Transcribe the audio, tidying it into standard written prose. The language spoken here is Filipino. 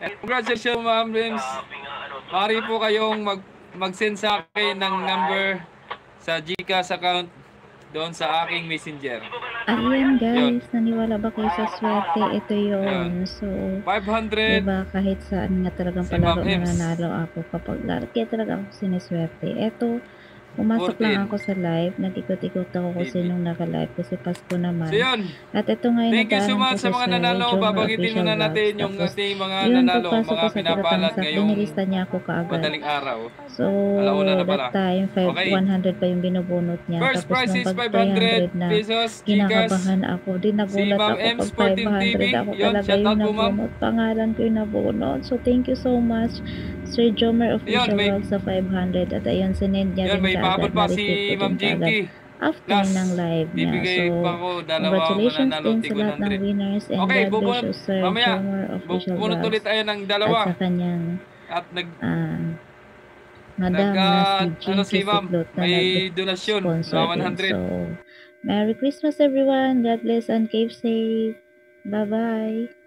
Congratulations, Ma'am Rims. Maaari po kayong mag-send sa akin ng number sa GCash account doon sa aking messenger. Ayan guys, naniwala ba kayo sa swerte? Ito yun. So, 500. diba kahit saan nga talagang palaro nananalo ako kapag laro. Kaya talaga ako siniswerte. Ito, pumasok lang ako sa live. Nag-ikot-ikot ako kung sinong naka-live kasi Pasko naman. So, yun. At ito ngayon Thank you so much sa mga nanalo. Babagitin muna natin yung ating mga nanalo, mga pinapalad ngayong inilista niya ako kaagad. madaling araw. So, that time, 100 pa yung binubunot niya. First Tapos prize is nung pag 300 na, kinakabahan ako. Di nagulat ako pag 500 ako talaga yung nabunot. Pangalan ko yung nabunot. So, thank you so much, Sir Jomer Official Vlog sa 500. At ayun, sinend niya rin kaagad. Si Ma'am Jinky after ng live niya. So, congratulations din sa lahat ng winners and God bless you, Sir Jomer Official Vlogs ulit tayo ng at sa kanyang madam na si Jinky Siklot na nag-sponsor din. So, Merry Christmas everyone. God bless and keep safe. Bye-bye.